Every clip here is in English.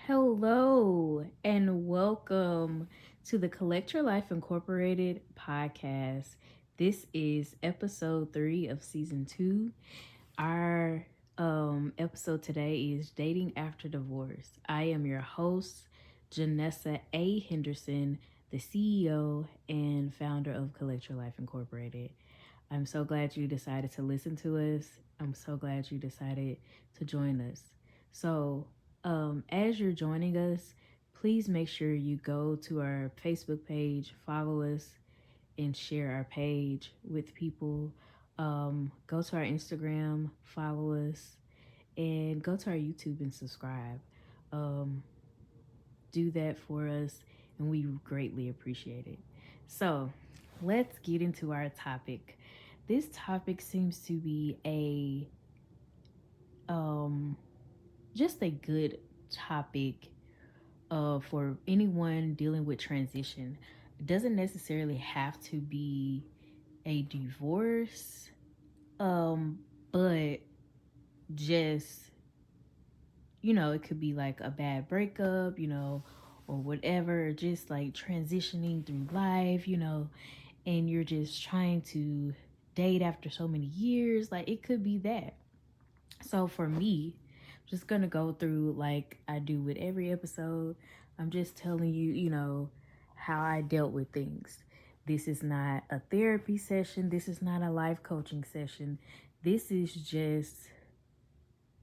Hello and welcome to the Collect Your Life Incorporated podcast. This is episode 3 of season 2. Our episode today is Dating After Divorce. I am your host, Janessa A. Henderson, the CEO and founder of Collect Your Life Incorporated. I'm so glad you decided to listen to us. I'm so glad you decided to join us. So, as you're joining us, please make sure you go to our Facebook page, follow us, and share our page with people. Go to our Instagram, follow us, and go to our YouTube and subscribe. Um, do that for us, and we greatly appreciate it. So, let's get into our topic. This topic seems to be a um, just a good topic for anyone dealing with transition. It doesn't necessarily have to be a divorce, um, but just it could be like a bad breakup, or whatever, just like transitioning through life, and you're just trying to date after so many years. Like it could be that. So for me, I'm just gonna go through like I do with every episode. I'm just telling you, how I dealt with things. This is not a therapy session. This is not a life coaching session. This is just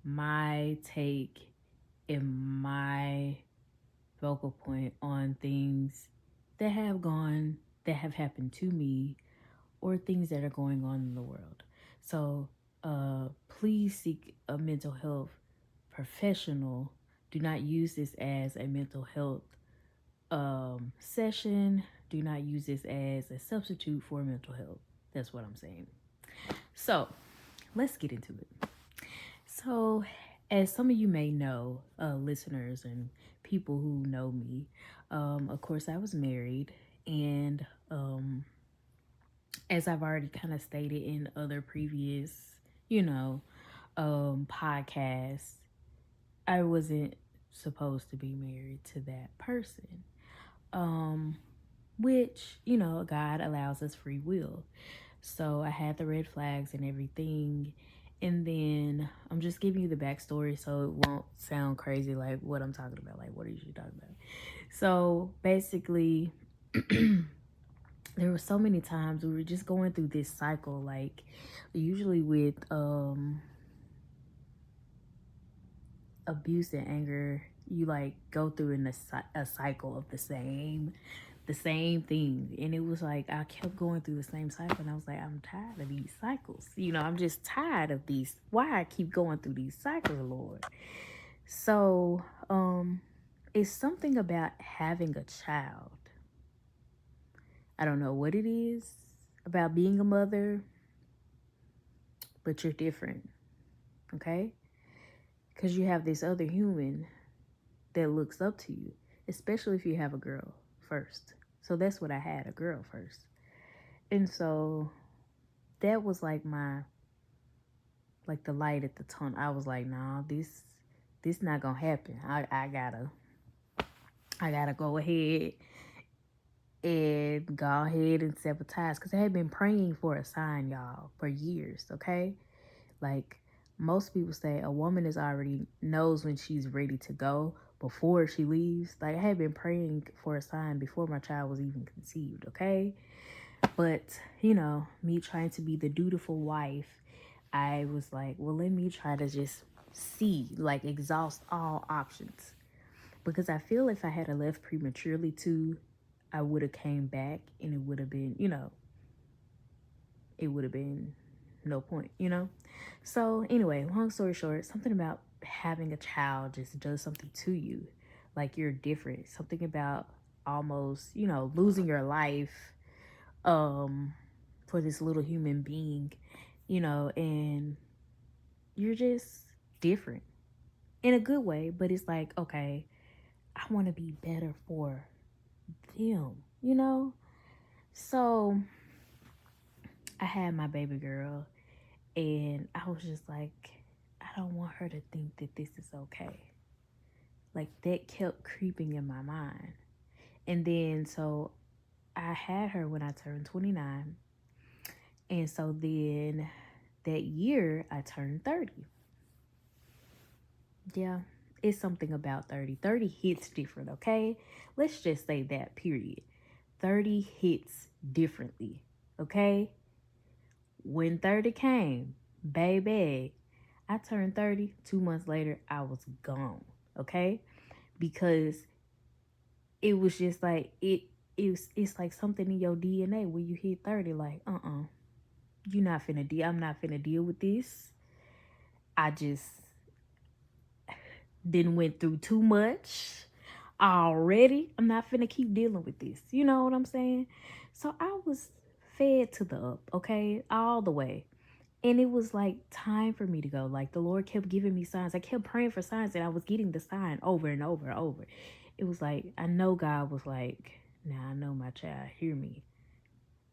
my take and my focal point on things that that have happened to me, or things that are going on in the world. So please seek a mental health professional. Do not use this as a mental health session. Do not use this as a substitute for mental health. That's what I'm saying. So let's get into it. So, as some of you may know, listeners and people who know me, of course, I was married, and as I've already kind of stated in other previous, you know, podcasts, I wasn't supposed to be married to that person. Um, which, God allows us free will. So I had the red flags and everything. And then I'm just giving you the backstory so it won't sound crazy like what I'm talking about. Like, what are you talking about? So basically, there were so many times we were just going through this cycle, like usually with abuse and anger, you like go through in a cycle of the same thing. And it was like I kept going through the same cycle, and I was like, I'm tired of these cycles. I'm just tired of these. Why I keep going through these cycles, Lord? So it's something about having a child. I don't know what it is about being a mother, but you're different. Okay, because you have this other human that looks up to you, especially if you have a girl first. So that's what I had, a girl first. And so that was like the light at the tunnel. I was like, nah, this not gonna happen. I gotta go ahead and sabotage, because I had been praying for a sign, y'all, for years. Okay, like most people say, a woman is already knows when she's ready to go before she leaves. Like I had been praying for a sign before my child was even conceived. Okay, but me trying to be the dutiful wife, I was like, well, let me try to just see, like, exhaust all options. Because I feel if I had left prematurely too, I would have came back, and it would have been, it would have been no point. So anyway, long story short, something about having a child just does something to you. Like you're different. Something about almost, losing your life um for this little human being, and you're just different in a good way, but it's like, okay, I want to be better for them. So I had my baby girl, and I was just like, I don't want her to think that this is okay. Like that kept creeping in my mind. And then so I had her when I turned 29. And so then that year I turned 30. Yeah, it's something about 30. 30 hits different, okay? Let's just say that, period. 30 hits differently, okay? When 30 came, baby, I turned 30. 2 months later, I was gone, okay? Because it was just like, it's like something in your DNA when you hit 30, like, you're not finna deal. I'm not finna deal with this. I just didn't went through too much already. I'm not finna keep dealing with this. You know what I'm saying? So I was fed to the up, okay, all the way. And it was like time for me to go. Like the Lord kept giving me signs. I kept praying for signs and I was getting the sign over and over and over. It was like, I know God was like, now I know my child hear me.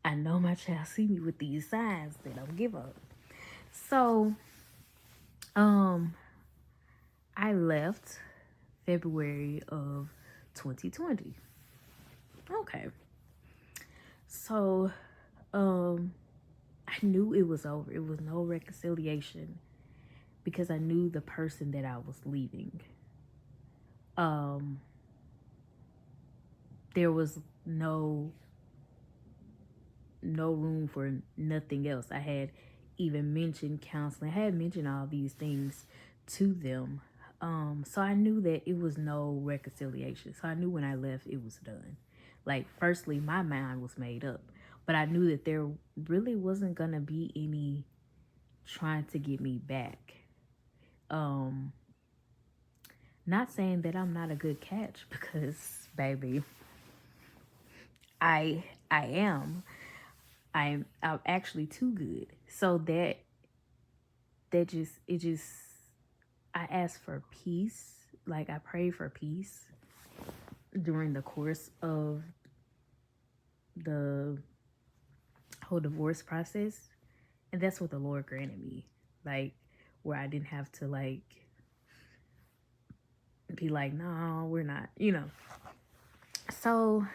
I know my child see me with these signs that don't give up. So, um, I left February of 2020. Okay. So, um, I knew it was over. It was no reconciliation because I knew the person that I was leaving. Um, there was no room for nothing else. I had even mentioned counseling. I had mentioned all these things to them. So I knew that it was no reconciliation. So I knew when I left, it was done. Like, firstly, my mind was made up, but I knew that there really wasn't gonna be any trying to get me back. Um, Not saying that I'm not a good catch because, baby, I I am. I'm actually too good. So that just I asked for peace. Like I prayed for peace during the course of the whole divorce process. And that's what the Lord granted me. Like where I didn't have to like be like, no, we're not, So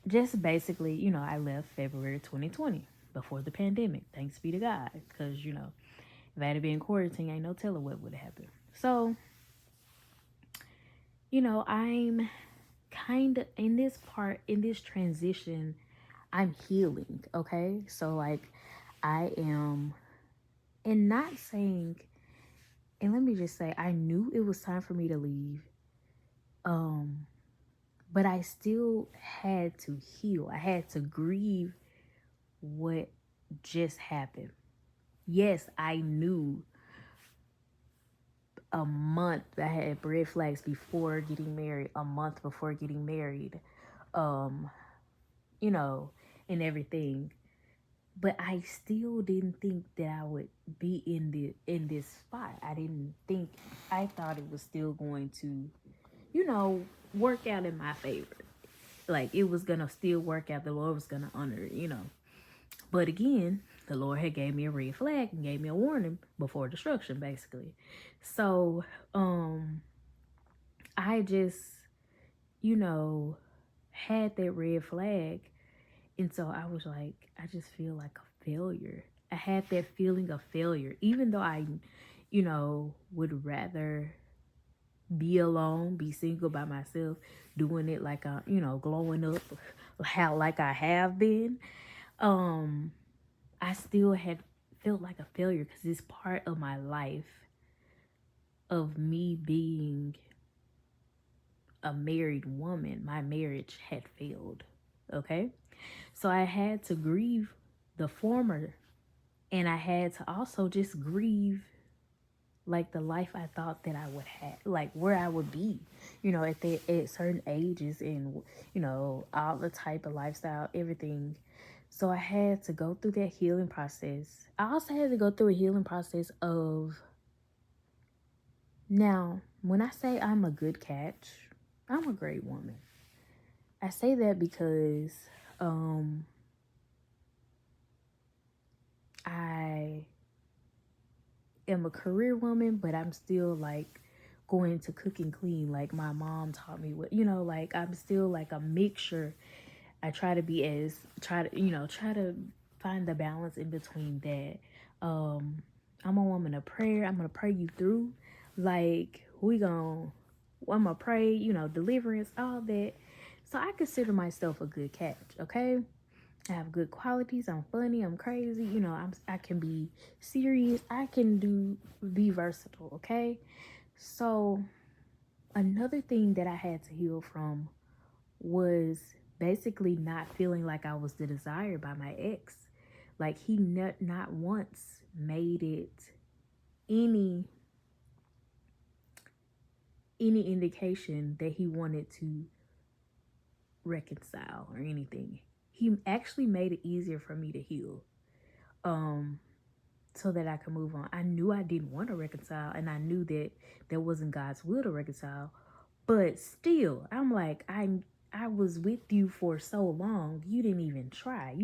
just basically, I left February 2020 before the pandemic. Thanks be to God. Because, if I had been in quarantine, ain't no telling what would have happened. So, I'm kind of in this transition, I'm healing. Okay. So, like, I am, and not saying, and let me just say, I knew it was time for me to leave. Um, but I still had to heal. I had to grieve what just happened. Yes, I knew a month. I had red flags before getting married, a month before getting married, um, you know, and everything. But I still didn't think that I would be in this spot. I thought it was still going to, work out in my favor. Like it was gonna still work out. The Lord was gonna honor it. But again, the Lord had gave me a red flag and gave me a warning before destruction, basically. So, I just, you know, had that red flag. And so I was like, I just feel like a failure. I had that feeling of failure, even though I, would rather be alone, be single by myself, doing it like glowing up, how like I have been. Um, I still had felt like a failure because it's part of my life of me being a married woman. My marriage had failed. Okay. So I had to grieve the former, and I had to also just grieve like the life I thought that I would have, like where I would be, at certain ages, and all the type of lifestyle, everything. So I had to go through that healing process. I also had to go through a healing process of, now when I say I'm a good catch, I'm a great woman. I say that because I am a career woman, but I'm still like going to cook and clean like my mom taught me what, like I'm still like a mixture. I try to be as try to find the balance in between that. I'm a woman of prayer. I'm gonna pray you through. Like I'm gonna pray, deliverance, all that. So I consider myself a good catch. Okay, I have good qualities. I'm funny. I'm crazy. I can be serious. I can be versatile. Okay, so another thing that I had to heal from was basically not feeling like I was the desire by my ex. Like he not once made it any indication that he wanted to reconcile or anything. He actually made it easier for me to heal. Um so that I could move on. I knew I didn't want to reconcile, and I knew that that wasn't God's will to reconcile. But still, I'm like, I was with you for so long, you didn't even try,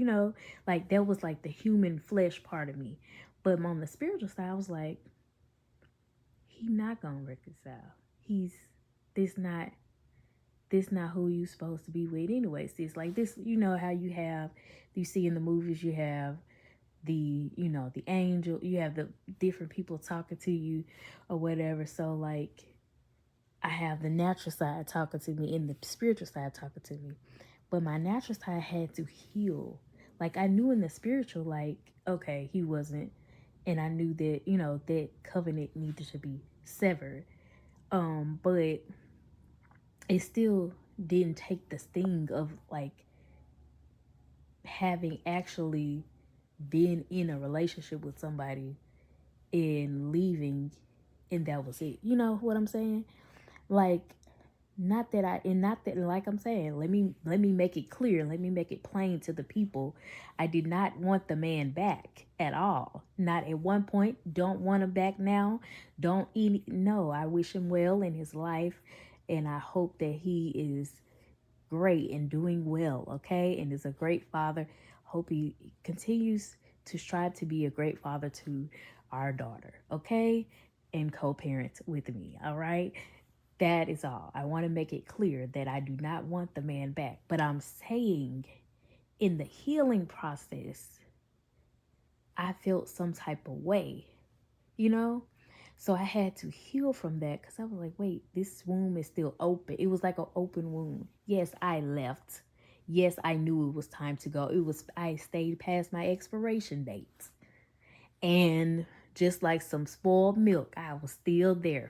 like that was like the human flesh part of me. But on the spiritual side, I was like, he not gonna reconcile. He's this not who you supposed to be with anyways. It's like this, how you see in the movies, you have the angel, you have the different people talking to you or whatever. So like I have the natural side talking to me and the spiritual side talking to me. But my natural side had to heal. Like I knew in the spiritual, like, okay, he wasn't, and I knew that, that covenant needed to be severed. But it still didn't take the sting of like having actually been in a relationship with somebody and leaving, and that was it. You know what I'm saying? Like, not that, like I'm saying, let me make it clear, let me make it plain to the people. I did not want the man back at all. Not at one point. Don't want him back now. Don't eat. No, I wish him well in his life, and I hope that he is great and doing well, okay, and is a great father. Hope he continues to strive to be a great father to our daughter, okay, and co-parent with me, all right. That is all. I want to make it clear that I do not want the man back, but I'm saying in the healing process, I felt some type of way, you know? So I had to heal from that because I was like, wait, this wound is still open. It was like an open wound. Yes, I left. Yes, I knew it was time to go. I stayed past my expiration date. And just like some spoiled milk, I was still there,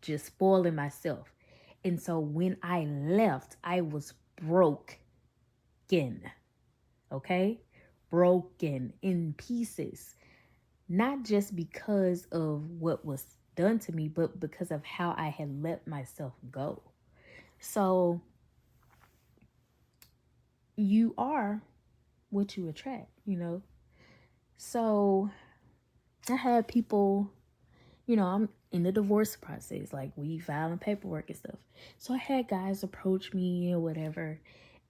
just spoiling myself. And so when I left, I was broken. Okay? Broken in pieces. Not just because of what was done to me, but because of how I had let myself go. So you are what you attract. So I had people, I'm in the divorce process, like we filing paperwork and stuff. So I had guys approach me or whatever.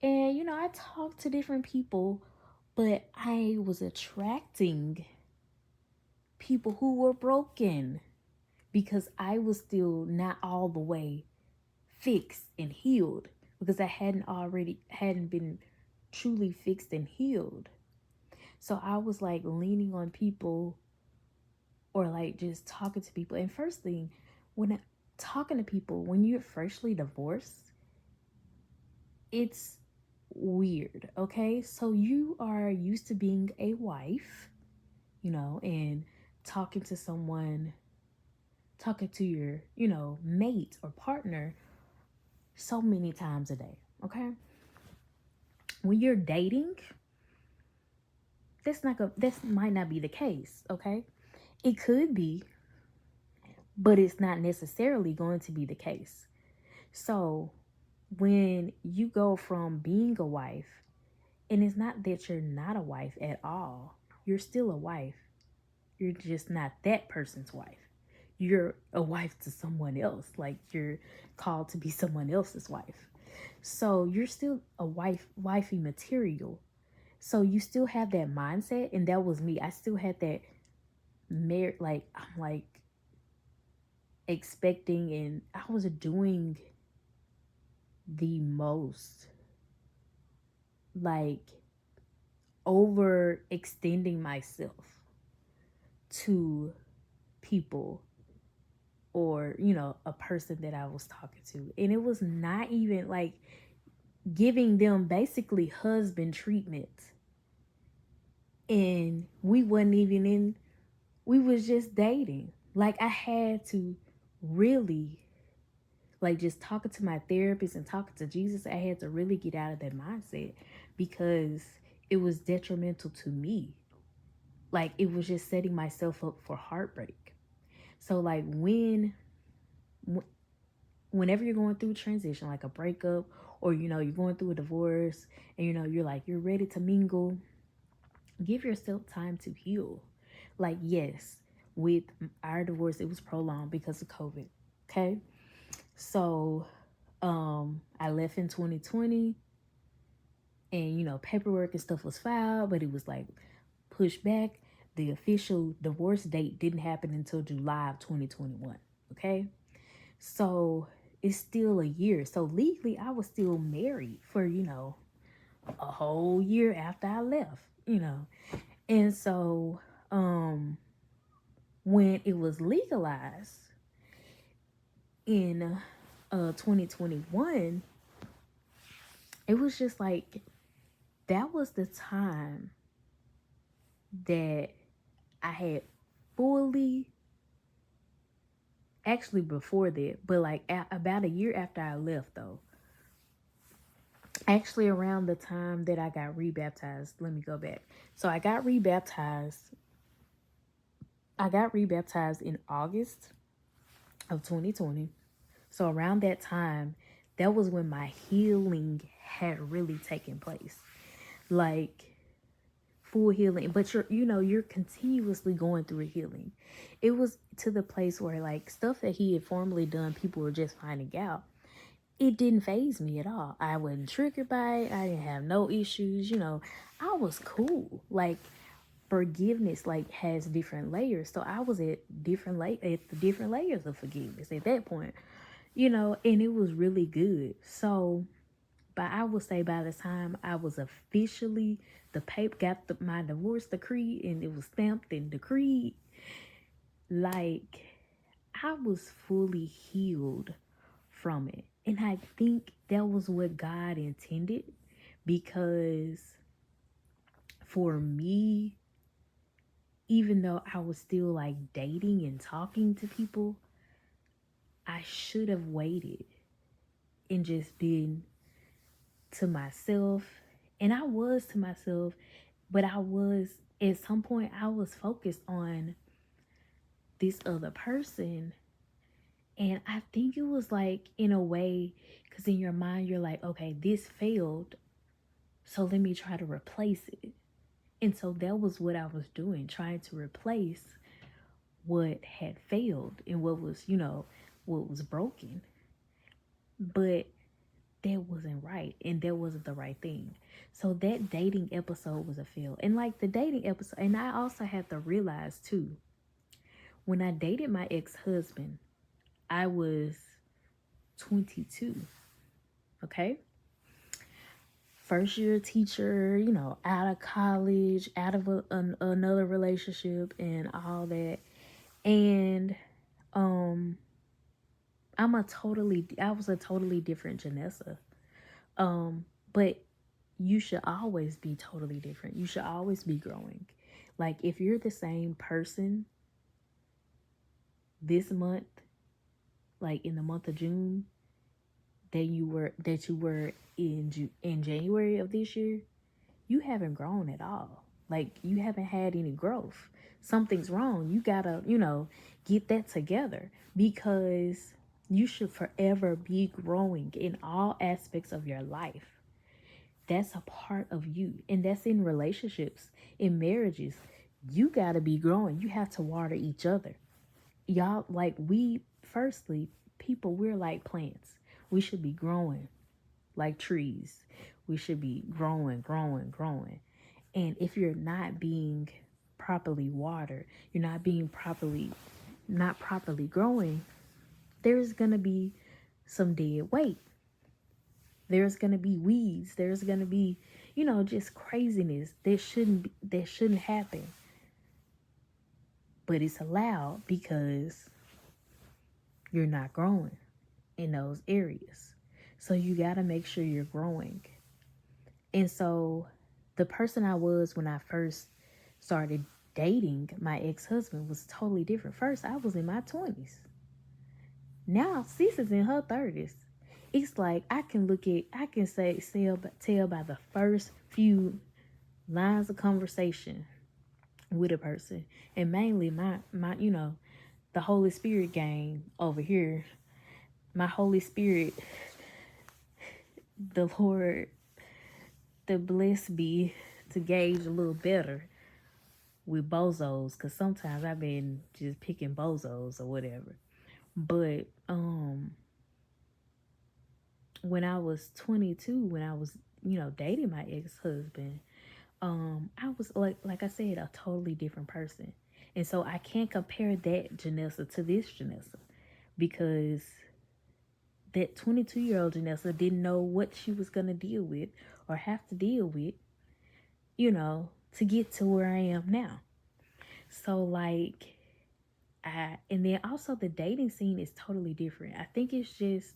And, I talked to different people, but I was attracting people who were broken because I was still not all the way fixed and healed, because I hadn't been truly fixed and healed. So I was like leaning on people or like just talking to people. And first thing, talking to people, when you're freshly divorced, it's weird. Okay. So you are used to being a wife, and talking to someone, talking to your, mate or partner so many times a day. Okay. When you're dating, this might not be the case. Okay. It could be, but it's not necessarily going to be the case. So when you go from being a wife, and it's not that you're not a wife at all, you're still a wife. You're just not that person's wife. You're a wife to someone else. Like you're called to be someone else's wife. So you're still a wifey material. So you still have that mindset, and that was me. I still had that I'm like expecting, and I was doing the most, like overextending myself to people, or a person that I was talking to, and it was not even like giving them basically husband treatment, and we wasn't even in, we was just dating. Like, I had to really, like, just talking to my therapist and talking to Jesus, I had to really get out of that mindset, because it was detrimental to me. Like, it was just setting myself up for heartbreak. So like, whenever you're going through transition, like a breakup, or you're going through a divorce, and you're like, you're ready to mingle, give yourself time to heal. Like, yes, with our divorce, it was prolonged because of COVID. Okay. So I left in 2020, and paperwork and stuff was filed, but it was like pushed back. The official divorce date didn't happen until July of 2021. Okay. So it's still a year. So legally, I was still married for, a whole year after I left. And so when it was legalized in 2021, it was just like, that was the time that I had fully, actually before that, but like about a year after I left though, actually around the time that I got rebaptized. Let me go back. So I got rebaptized in August of 2020. So around that time, that was when my healing had really taken place. Like, full healing. But you're continuously going through a healing. It was to the place where, like, stuff that he had formerly done, people were just finding out. It didn't faze me at all. I wasn't triggered by it. I didn't have no issues. I was cool. Like, forgiveness, like, has different layers. So I was at the different layers of forgiveness at that point. And it was really good. So, but I would say by the time I was officially, the paper got my divorce decree, and it was stamped and decreed, like, I was fully healed from it. And I think that was what God intended, because for me, even though I was still like dating and talking to people, I should have waited and just been to myself. And I was to myself, but at some point, I was focused on this other person. And I think it was like, in a way, because in your mind, you're like, okay, this failed, so let me try to replace it. And so that was what I was doing, trying to replace what had failed and what was broken. But that wasn't right, and that wasn't the right thing. So that dating episode was a fail. And like the dating episode, and I also had to realize too, when I dated my ex-husband, I was 22. Okay. First year teacher, out of college, out of another relationship and all that. And I was a totally different Janessa. But you should always be totally different. You should always be growing. Like, if you're the same person this month, like in the month of June, that you were in January of this year, you haven't grown at all. Like, you haven't had any growth. Something's wrong. You gotta, get that together, because you should forever be growing in all aspects of your life. That's a part of you. And that's in relationships, in marriages. You got to be growing. You have to water each other. Y'all, like, firstly, people, we're like plants. We should be growing like trees. We should be growing, growing, growing. And if you're not being properly watered, you're not properly growing, there's gonna be some dead weight. There's gonna be weeds. There's gonna be, just craziness that shouldn't happen. But it's allowed because you're not growing in those areas. So you gotta make sure you're growing. And so the person I was when I first started dating my ex-husband was totally different. First, I was in my 20s. Now, Cece's in her 30s. It's like I can tell by the first few lines of conversation with a person, and mainly my the Holy Spirit gang over here. My Holy Spirit, the Lord, the blessed be to gauge a little better with bozos, because sometimes I've been just picking bozos or whatever. But when I was 22, when I was dating my ex-husband, I was like I said, a totally different person. And so I can't compare that Janessa to this Janessa, because that 22-year-old Janessa didn't know what she was going to deal with or have to deal with, to get to where I am now. So like and then also the dating scene is totally different. I think it's just,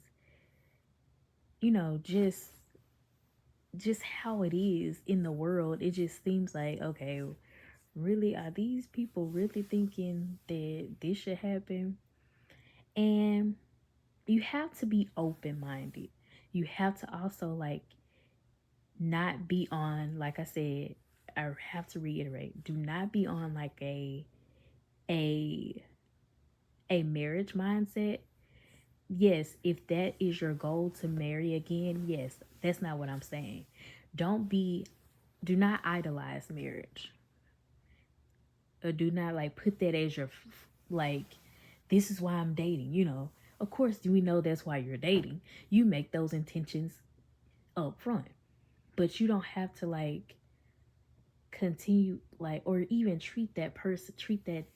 you know, just how it is in the world. It just seems like, okay, really, are these people really thinking that this should happen? And you have to be open minded. You have to also like not be on, like I said, I have to reiterate, do not be on like a a marriage mindset. Yes, if that is your goal to marry again, yes, that's not what I'm saying. Don't be do not idolize marriage, or do not like put that as your like, this is why I'm dating, Of course, we know that's why you're dating. You make those intentions up front. But you don't have to like continue like, or even treat that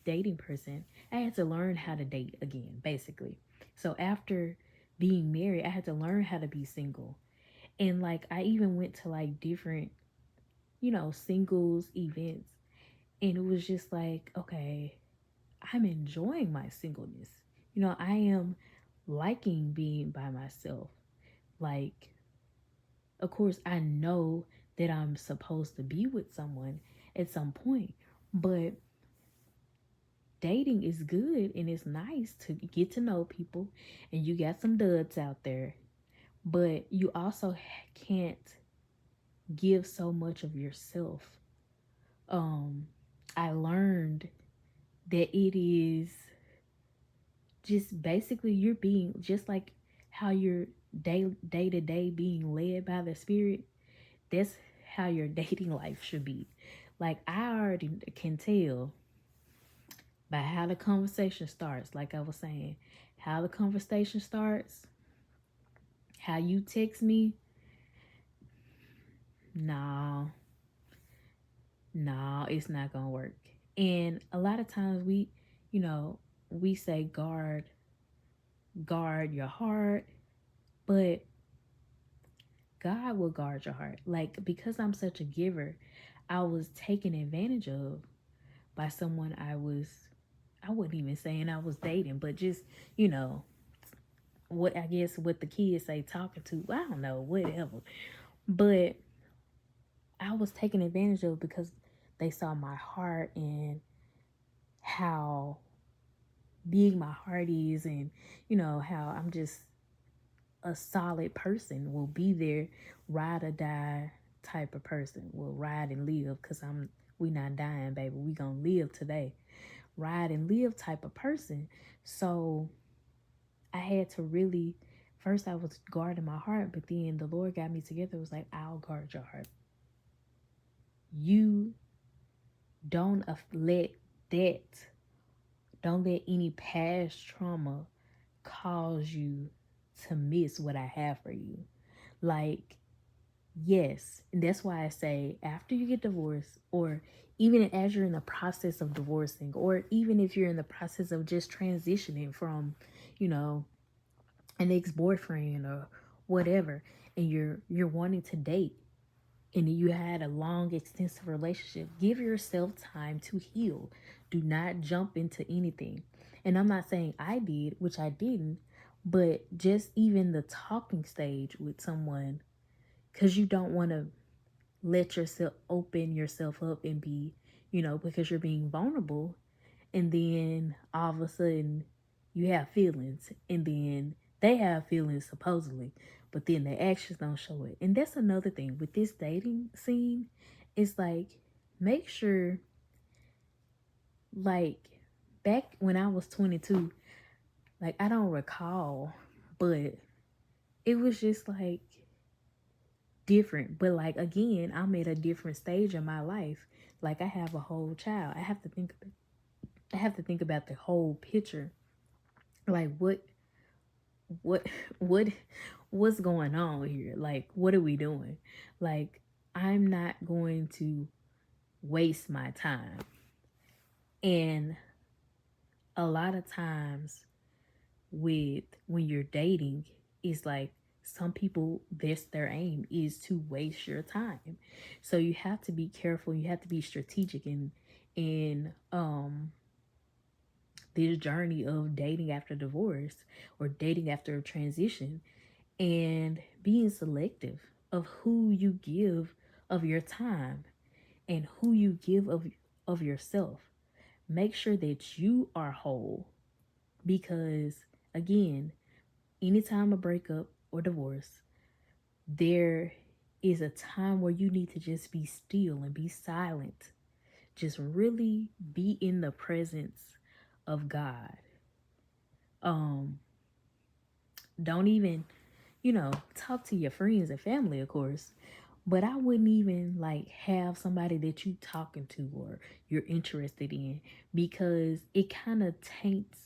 dating person. I had to learn how to date again, basically. So after being married, I had to learn how to be single. And like I even went to like different, singles events, and it was just like, okay, I'm enjoying my singleness. I am liking being by myself. Like, of course, I know that I'm supposed to be with someone at some point, but dating is good and it's nice to get to know people, and you got some duds out there, but you also can't give so much of yourself. I learned that it is just basically you're being just like how your day to day being led by the spirit. That's how your dating life should be. Like I already can tell by how the conversation starts. Like I was saying, how the conversation starts, how you text me. No, no, it's not gonna work. And a lot of times you know, we say guard your heart, but God will guard your heart. Like, because I'm such a giver, I was taken advantage of by someone I wouldn't even saying I was dating, but just, you know, what I guess what the kids say talking to, I don't know, whatever. But I was taken advantage of because they saw my heart and how big my heart is, and how I'm just a solid person, will be there, ride or die type of person, will ride and live, because we not dying, baby, we gonna live today, ride and live type of person. So I had to really, first I was guarding my heart, but then the Lord got me together. It was like, I'll guard your heart. You don't let that, don't let any past trauma cause you to miss what I have for you. Like, yes, and that's why I say after you get divorced, or even as you're in the process of divorcing, or even if you're in the process of just transitioning from, you know, an ex-boyfriend or whatever, and you're wanting to date, and you had a long extensive relationship, give yourself time to heal. Do not jump into anything. And I'm not saying I did, which I didn't, but just even the talking stage with someone, because you don't want to let yourself open yourself up and be, because you're being vulnerable, and then all of a sudden you have feelings, and then they have feelings supposedly, but then their actions don't show it. And that's another thing with this dating scene. It's like, make sure, like, back when I was 22, like, I don't recall, but it was just like different. But like, again, I'm at a different stage in my life. Like, I have a whole child. I have to think about the whole picture. Like, what what what's going on here? Like, what are we doing? Like, I'm not going to waste my time. And a lot of times, with when you're dating, it's like, some people, this their aim is to waste your time. So you have to be careful, you have to be strategic in this journey of dating after divorce, or dating after a transition, and being selective of who you give of your time, and who you give of yourself. Make sure that you are whole, because, again, anytime a breakup or divorce, there is a time where you need to just be still and be silent. Just really be in the presence of God. Um, don't even, talk to your friends and family, of course, but I wouldn't even like have somebody that you talking to or you're interested in, because it kind of taints,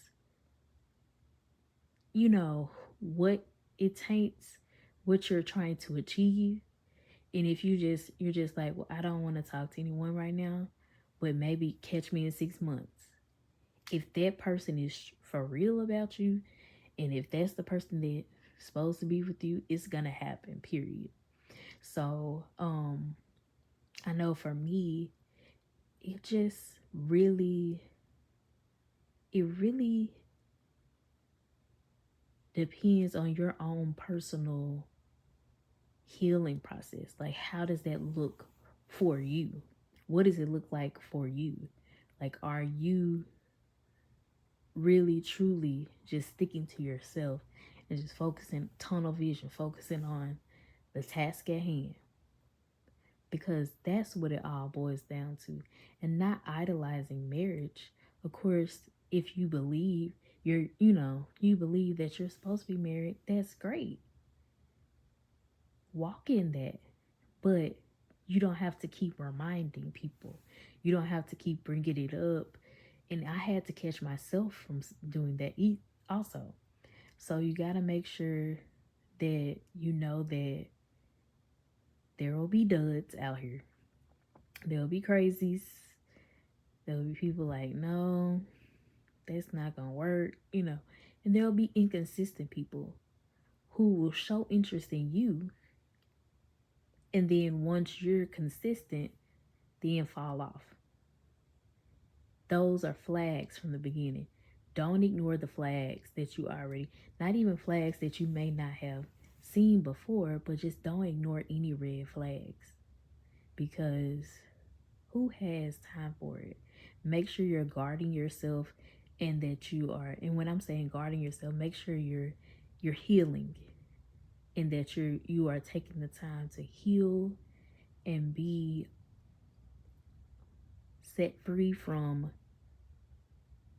you know, what it taints what you're trying to achieve. And if you're just like, well, I don't want to talk to anyone right now, but maybe catch me in 6 months. If that person is for real about you, and if that's the person that's supposed to be with you, it's gonna happen, period. So I know for me, it just really it really depends on your own personal healing process. Like, how does that look for you? What does it look like for you? Like, are you really truly just sticking to yourself and just focusing, tunnel vision, focusing on the task at hand? Because that's what it all boils down to. And not idolizing marriage. Of course, if you believe you believe that you're supposed to be married, that's great. Walk in that. But you don't have to keep reminding people. You don't have to keep bringing it up. And I had to catch myself from doing that also. So you got to make sure that you know that there will be duds out here. There'll be crazies. There'll be people like, no, that's not going to work. And there'll be inconsistent people who will show interest in you. And then once you're consistent, then fall off. Those are flags from the beginning. Don't ignore the flags that you already, not even flags that you may not have seen before, but just don't ignore any red flags, because who has time for it? Make sure you're guarding yourself, and that you are, and when I'm saying guarding yourself, make sure you're healing, and that you are taking the time to heal and be set free from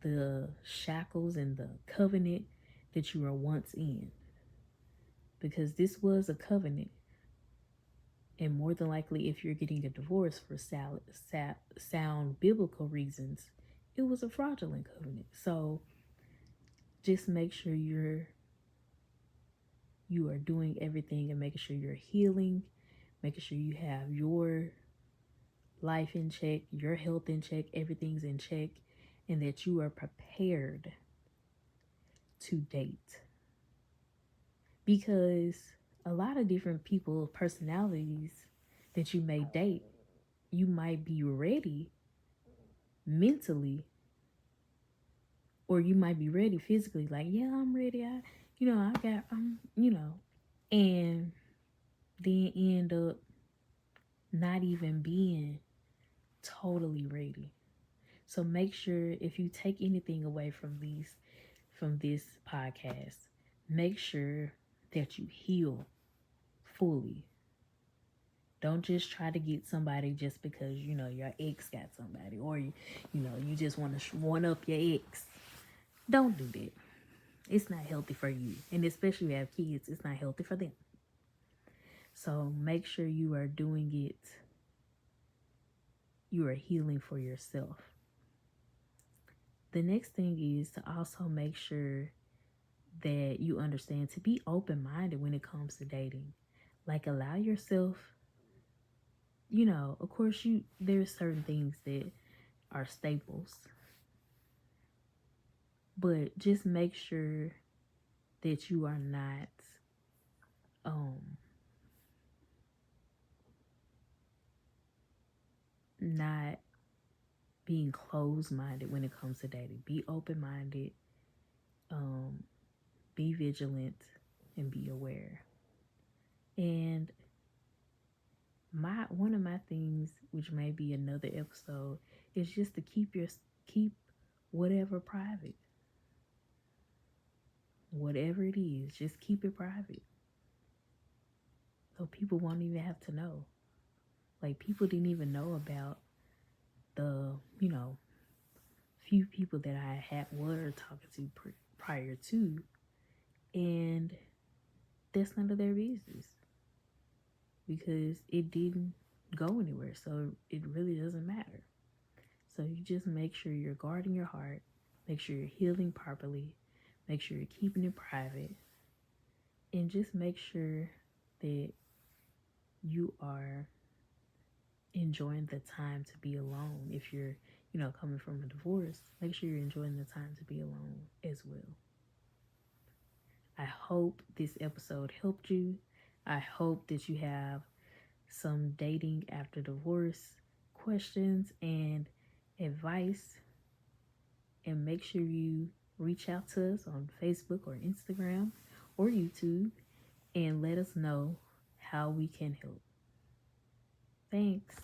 the shackles and the covenant that you were once in. Because this was a covenant. And more than likely, if you're getting a divorce for sound biblical reasons, it was a fraudulent covenant. So just make sure you are doing everything, and making sure you're healing, making sure you have your life in check, your health in check, everything's in check, and that you are prepared to date. because a lot of different people, personalities that you may date, you might be ready mentally, or you might be ready physically. Like, yeah, I'm ready. I got, and then end up not even being totally ready. So make sure, if you take anything away from this podcast, make sure that you heal fully. Don't just try to get somebody just because your ex got somebody, or you just want to one up your ex. Don't do that. It's not healthy for you, and especially if you have kids, it's not healthy for them. So make sure you are doing it. You are healing for yourself. The next thing is to also make sure that you understand to be open-minded when it comes to dating. Like, allow yourself, of course, there's certain things that are staples, but just make sure that you are um not being closed-minded when it comes to dating. Be open-minded, um be vigilant, and be aware. And my one of my things, which may be another episode, is just to keep whatever private. Whatever it is, just keep it private. So people won't even have to know. Like, people didn't even know about the, few people that I were talking to prior to, and that's none of their business because it didn't go anywhere. So it really doesn't matter. So you just make sure you're guarding your heart, make sure you're healing properly, make sure you're keeping it private, and just make sure that you are enjoying the time to be alone. If you're, coming from a divorce, make sure you're enjoying the time to be alone as well. I hope this episode helped you. I hope that you have some dating after divorce questions and advice. And make sure you reach out to us on Facebook or Instagram or YouTube and let us know how we can help. Thanks.